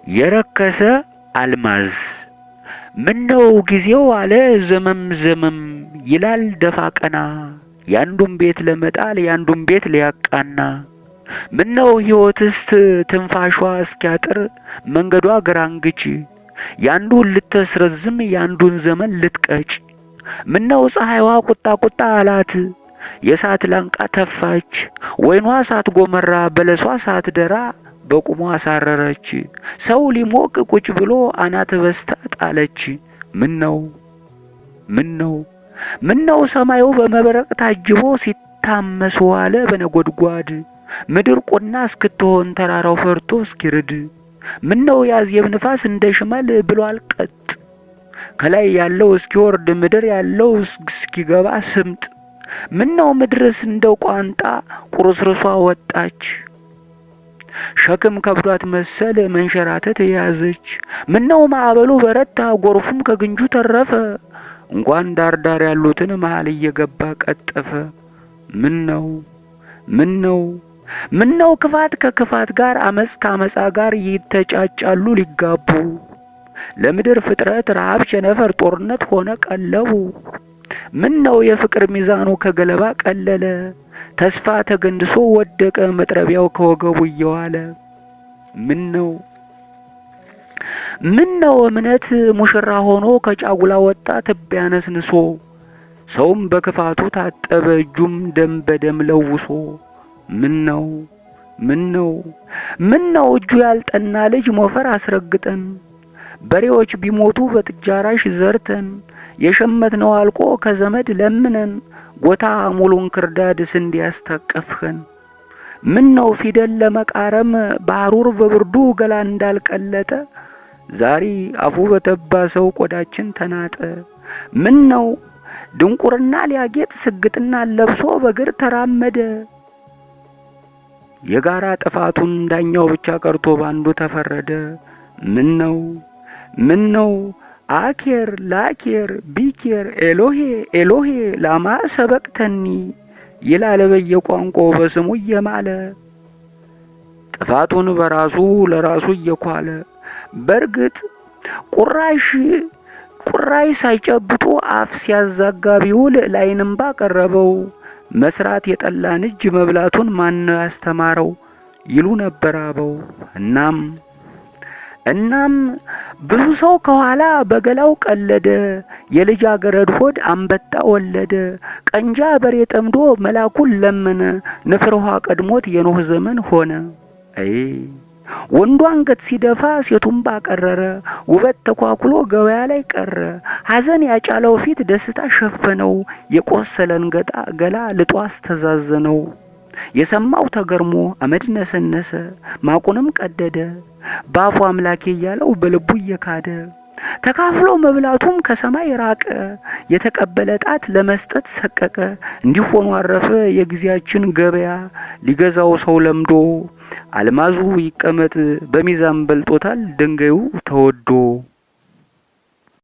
የረከሰ አልማዝ ምነው ጊዜው አለ ዘመም ዘመም ይላል ደፋ ቀና ያንዱን ቤት ለመጣል ያንዱን ቤት ሊያቃና ምነው ሕይወትስ ትንፋሿ እስኪያጥር መንገዷ ግራንግች ያንዱን ልትስረዝም ያንዱን ዘመን ልትቀጭ ምነው ፀሐይዋ ቁጣ ቁጣ አላት የሳት ላንቃ ተፋች ወይኗ ሳት ጎመራ በለሷ ሳት ደራ በቁሟ አሳረረች ሰው ሊሞቅ ቁጭ ብሎ አናት በስታ ጣለች ምነው ሰማዩ በመብረቅ ታጅቦ ሲታመስ ዋለ በነጎድጓድ ምድር ቁና እስክትሆን ተራራው ፈርቶ እስኪርድ ምነው ያዜብ ንፋስ እንደ ሽመል ብሏል ቀጥ ከላይ ያለው እስኪወርድ ምድር ያለው እስኪገባ ስምጥ ምነው ምድርስ እንደው ቋንጣ ቁርስርሷ ወጣች ሸክም ከብዷት መሰል መንሸራተት ያዘች ምነው ማዕበሉ በረታ ጎርፉም ከግንጁ ተረፈ እንኳን ዳርዳር ያሉትን መሃል እየገባ ቀጠፈ ምነው ክፋት ከክፋት ጋር አመጽ ከአመጻ ጋር ይተጫጫሉ ሊጋቡ ለምድር ፍጥረት ረሃብ ቸነፈር ጦርነት ሆነ ቀለቡ ምነው የፍቅር ሚዛኑ ከገለባ ቀለለ ተስፋ ተገንድሶ ወደቀ መጥረቢያው ከወገቡ እየዋለ ምነው እምነት ሙሽራ ሆኖ ከጫጉላ ወጣ ትቢያ ነስንሶ ሰውም በክፋቱ ታጠበ እጁም ደም በደም ለውሶ ምነው እጁ ያልጠና ልጅ ሞፈር አስረግጠን በሬዎች ቢሞቱ በጥጃራሽ ዘርተን የሸመትነው አልቆ ከዘመድ ለምነን ጎታ ሙሉን ክርዳድ ስንዴ ያስታቀፍኸን ምነው ፊደል ለመቃረም ባህሩር በብርዱ ገላ እንዳልቀለጠ ዛሬ አፉ በተባ ሰው ቆዳችን ተናጠ ምነው ድንቁርና ሊያጌጥ ስግጥና ለብሶ በግር ተራመደ የጋራ ጥፋቱን ዳኛው ብቻ ቀርቶ ባንዱ ተፈረደ ምነው አኬር ላኬር ቢኬር ኤሎሄ ኤሎሄ ላማ ሰበቅተኒ ይላል በየቋንቋው በስሙ እየማለ ጥፋቱን በራሱ ለራሱ እየኳለ በርግጥ ቁራሽ ሳይጨብጡ አፍ ሲያዛጋ ቢውል ላይንም ባቀረበው መስራት የጠላን እጅ መብላቱን ማን ያስተማረው ይሉ ነበር አበው እናም ብዙ ሰው ከኋላ በገላው ቀለደ የልጅ አገረድ ሆድ አንበጣ ወለደ ቀንጃ በሬ ጠምዶ መላኩን ለመነ ንፍር ውሃ ቀድሞት የኖህ ዘመን ሆነ ወንዱ አንገት ሲደፋ ሴቱም ባቀረረ ውበት ተኳኩሎ ገበያ ላይ ቀረ ሐዘን ያጫለው ፊት ደስታ ሸፈነው የቆሰለን ገላ ልጦ አስተዛዘነው የሰማው ተገርሞ አመድ ነሰነሰ ማቁንም ቀደደ ባፉ አምላኬ እያለው በልቡ እየካደ ተካፍሎ መብላቱም ከሰማይ ራቀ የተቀበለ ጣት ለመስጠት ሰቀቀ እንዲህ ሆኖ አረፈ የጊዜያችን ገበያ ሊገዛው ሰው ለምዶ አልማዙ ይቀመጥ በሚዛን በልጦታል ድንጋዩ ተወዶ